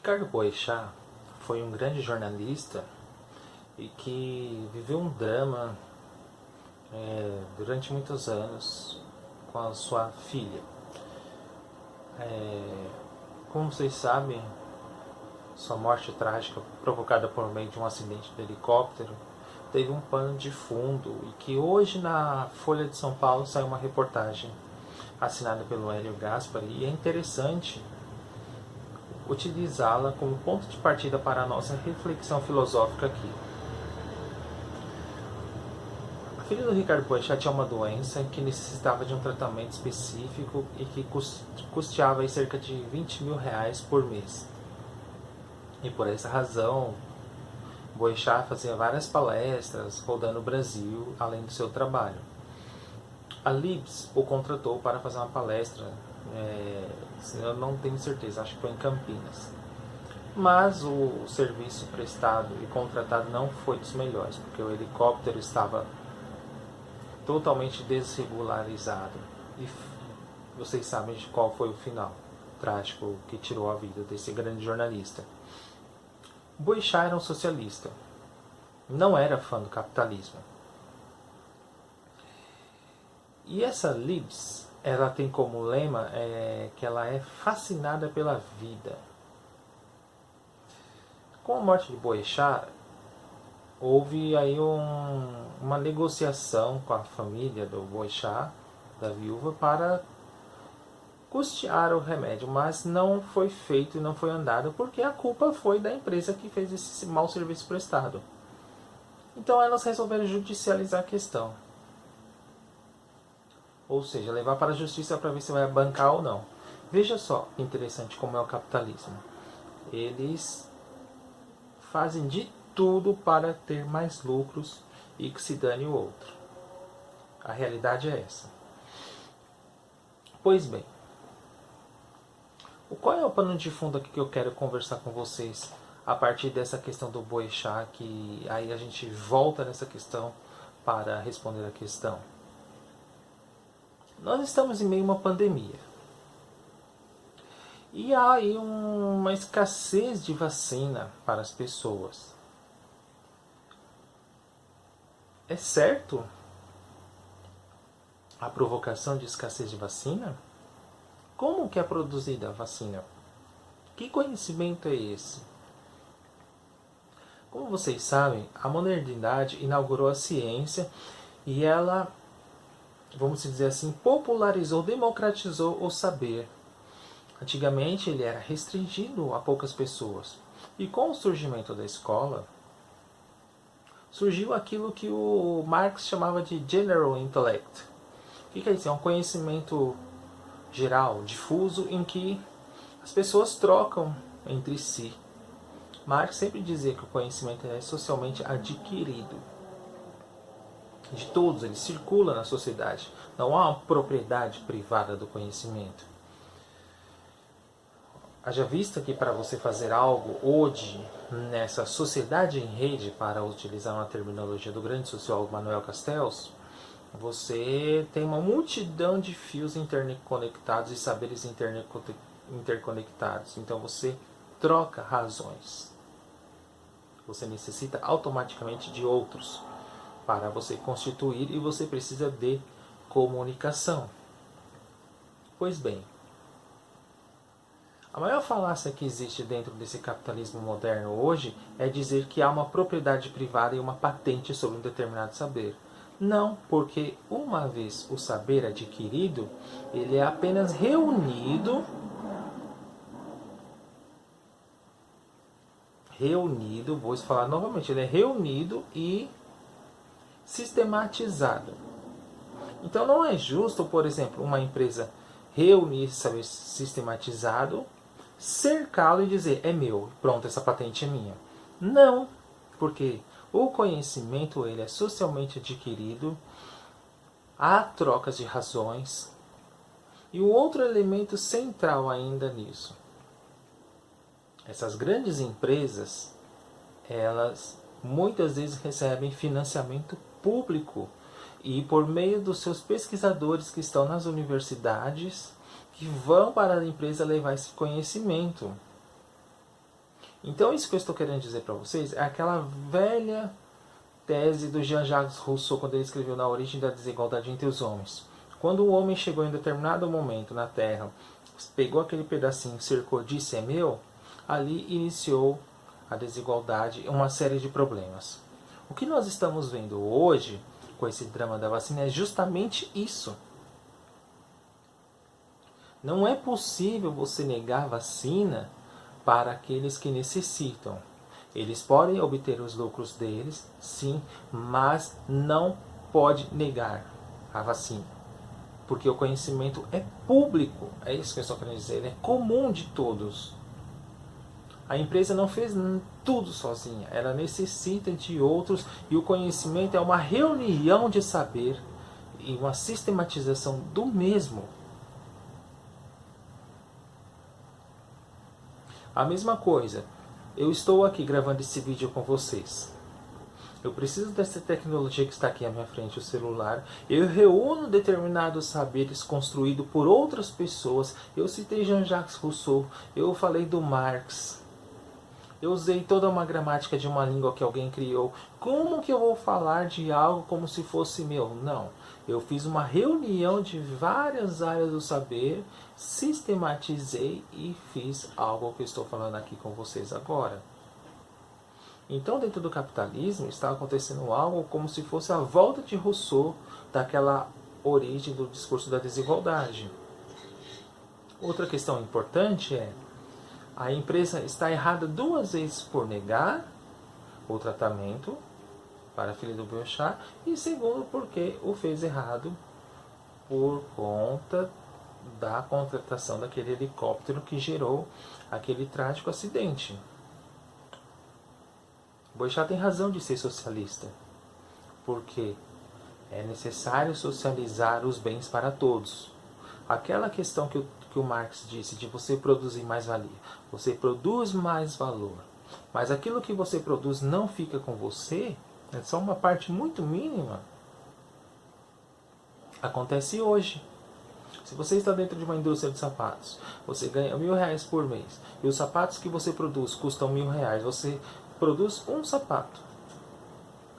Ricardo Boechat foi um grande jornalista e que viveu um drama durante muitos anos com a sua filha. Como vocês sabem, sua morte trágica, provocada por meio de um acidente de helicóptero, teve um pano de fundo e que hoje na Folha de São Paulo saiu uma reportagem assinada pelo Hélio Gaspari, e é interessante utilizá-la como ponto de partida para a nossa reflexão filosófica aqui. A filha do Ricardo Boechat tinha uma doença que necessitava de um tratamento específico e que custeava cerca de R$ 20.000 por mês. E por essa razão, Boechat fazia várias palestras rodando o Brasil, além do seu trabalho. A Libs o contratou para fazer uma palestra, eu não tenho certeza, acho que foi em Campinas. Mas o serviço prestado e contratado não foi dos melhores, porque o helicóptero estava totalmente desregularizado. E vocês sabem de qual foi o final trágico que tirou a vida desse grande jornalista. Boechat era um socialista, não era fã do capitalismo. E essa Libs, ela tem como lema que ela é fascinada pela vida. Com a morte de Boechat, houve aí uma negociação com a família do Boechat, da viúva, para custear o remédio, mas não foi feito e não foi andado porque a culpa foi da empresa que fez esse mau serviço prestado. Então elas resolveram judicializar a questão. Ou seja, levar para a justiça para ver se vai bancar ou não. Veja só que interessante como é o capitalismo. Eles fazem de tudo para ter mais lucros e que se dane o outro. A realidade é essa. Pois bem, qual é o pano de fundo aqui que eu quero conversar com vocês a partir dessa questão do Boechat, que aí a gente volta nessa questão para responder a questão. Nós estamos em meio a uma pandemia. E há aí uma escassez de vacina para as pessoas. É certo a provocação de escassez de vacina? Como que é produzida a vacina? Que conhecimento é esse? Como vocês sabem, a modernidade inaugurou a ciência e ela, vamos dizer assim, popularizou, democratizou o saber. Antigamente ele era restringido a poucas pessoas. E com o surgimento da escola, surgiu aquilo que o Marx chamava de General Intellect. O que é isso? É um conhecimento geral, difuso, em que as pessoas trocam entre si. Marx sempre dizia que o conhecimento é socialmente adquirido. De todos, ele circula na sociedade. Não há uma propriedade privada do conhecimento. Haja vista que para você fazer algo hoje, nessa sociedade em rede, para utilizar uma terminologia do grande sociólogo Manuel Castells, você tem uma multidão de fios interconectados e saberes interconectados. Então você troca razões. Você necessita automaticamente de outros para você constituir e você precisa de comunicação. Pois bem, a maior falácia que existe dentro desse capitalismo moderno hoje é dizer que há uma propriedade privada e uma patente sobre um determinado saber. Não, porque uma vez o saber adquirido, ele é apenas reunido, vou falar novamente, ele é reunido e sistematizado. Então não é justo, por exemplo, uma empresa reunir esse saber sistematizado, cercá-lo e dizer, é meu, pronto, essa patente é minha. Não, porque o conhecimento ele é socialmente adquirido, há trocas de razões, e o outro elemento central ainda nisso. Essas grandes empresas, elas muitas vezes recebem financiamento público e por meio dos seus pesquisadores que estão nas universidades, que vão para a empresa levar esse conhecimento. Então isso que eu estou querendo dizer para vocês é aquela velha tese do Jean-Jacques Rousseau quando ele escreveu Na Origem da Desigualdade entre os Homens. Quando o homem chegou em determinado momento na Terra, pegou aquele pedacinho, cercou, disse é meu, ali iniciou a desigualdade, uma série de problemas. O que nós estamos vendo hoje com esse drama da vacina é justamente isso. Não é possível você negar vacina para aqueles que necessitam. Eles podem obter os lucros deles, sim, mas não pode negar a vacina. Porque o conhecimento é público, é isso que eu estou querendo dizer, ele é comum de todos. A empresa não fez tudo sozinha, ela necessita de outros e o conhecimento é uma reunião de saber e uma sistematização do mesmo. A mesma coisa, eu estou aqui gravando esse vídeo com vocês. Eu preciso dessa tecnologia que está aqui à minha frente, o celular. Eu reúno determinados saberes construídos por outras pessoas. Eu citei Jean-Jacques Rousseau, eu falei do Marx. Eu usei toda uma gramática de uma língua que alguém criou. Como que eu vou falar de algo como se fosse meu? Não. Eu fiz uma reunião de várias áreas do saber, sistematizei e fiz algo que eu estou falando aqui com vocês agora. Então, dentro do capitalismo, está acontecendo algo como se fosse a volta de Rousseau daquela origem do discurso da desigualdade. Outra questão importante é: a empresa está errada duas vezes por negar o tratamento para a filha do Biochar e segundo porque o fez errado por conta da contratação daquele helicóptero que gerou aquele trágico acidente. Biochar tem razão de ser socialista, porque é necessário socializar os bens para todos. Aquela questão que o Marx disse de você produzir mais valia. Você produz mais valor, mas aquilo que você produz não fica com você, é só uma parte muito mínima. Acontece hoje. Se você está dentro de uma indústria de sapatos, você ganha R$1.000 por mês, e os sapatos que você produz custam R$1.000, você produz um sapato,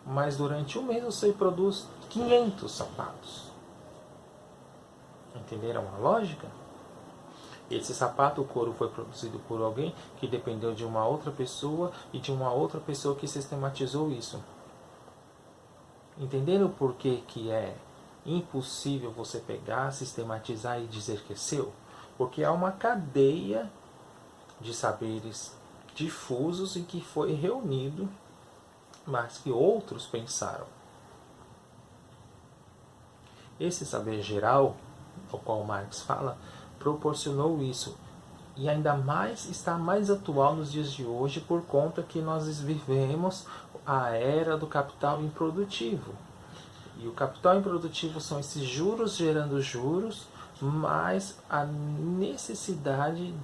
mas durante um mês você produz 500 sapatos. Entenderam a lógica? Esse sapato, o couro, foi produzido por alguém que dependeu de uma outra pessoa e de uma outra pessoa que sistematizou isso. Entenderam por que é impossível você pegar, sistematizar e dizer que é seu? Porque há uma cadeia de saberes difusos em que foi reunido, mas que outros pensaram. Esse saber geral, ao qual Marx fala, proporcionou isso. E ainda mais está mais atual nos dias de hoje por conta que nós vivemos a era do capital improdutivo. E o capital improdutivo são esses juros gerando juros, mais a necessidade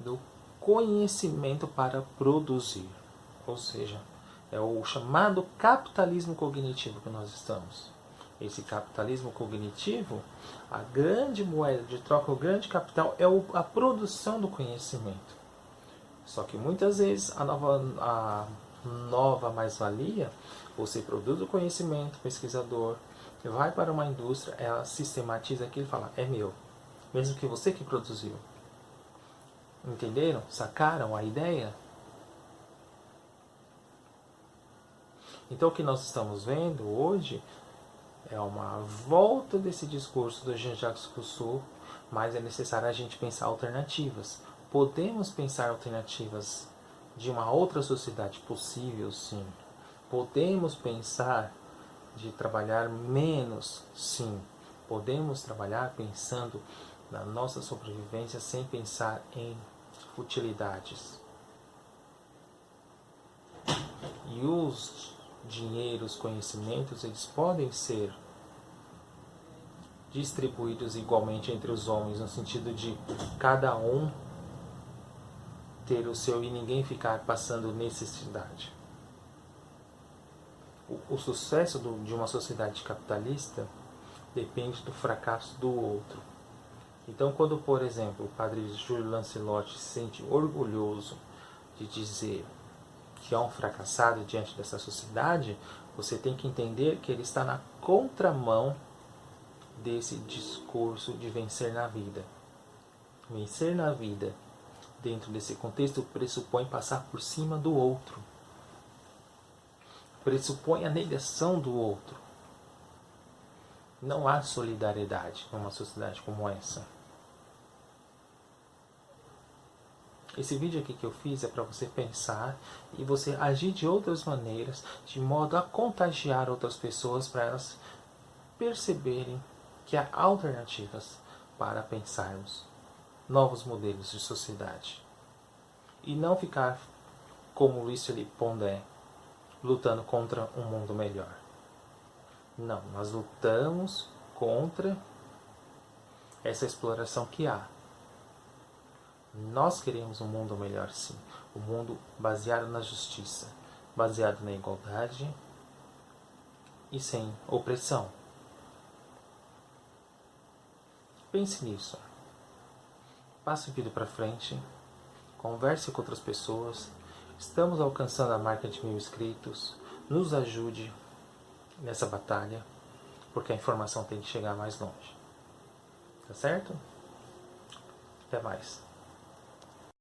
do conhecimento para produzir. Ou seja, é o chamado capitalismo cognitivo que nós estamos. Esse capitalismo cognitivo, a grande moeda de troca, o grande capital é a produção do conhecimento. Só que muitas vezes a nova mais-valia, você produz o conhecimento, pesquisador, vai para uma indústria, ela sistematiza aquilo e fala, é meu, mesmo que você que produziu. Entenderam? Sacaram a ideia? Então o que nós estamos vendo hoje é uma volta desse discurso do Jean-Jacques Rousseau, mas é necessário a gente pensar alternativas. Podemos pensar alternativas de uma outra sociedade possível, sim. Podemos pensar de trabalhar menos, sim. Podemos trabalhar pensando na nossa sobrevivência sem pensar em futilidades. E os dinheiros, conhecimentos, eles podem ser distribuídos igualmente entre os homens, no sentido de cada um ter o seu e ninguém ficar passando necessidade. O sucesso de uma sociedade capitalista depende do fracasso do outro. Então, quando, por exemplo, o padre Júlio Lancelotti se sente orgulhoso de dizer que é um fracassado diante dessa sociedade, você tem que entender que ele está na contramão desse discurso de vencer na vida. Vencer na vida, dentro desse contexto, pressupõe passar por cima do outro. Pressupõe a negação do outro. Não há solidariedade numa sociedade como essa. Esse vídeo aqui que eu fiz é para você pensar e você agir de outras maneiras, de modo a contagiar outras pessoas para elas perceberem que há alternativas para pensarmos novos modelos de sociedade. E não ficar como Luiz Felipe Pondé, lutando contra um mundo melhor. Não, nós lutamos contra essa exploração que há. Nós queremos um mundo melhor, sim. Um mundo baseado na justiça, baseado na igualdade e sem opressão. Pense nisso. Passe o vídeo para frente. Converse com outras pessoas. Estamos alcançando a marca de 1000 inscritos. Nos ajude nessa batalha, porque a informação tem que chegar mais longe. Tá certo? Até mais.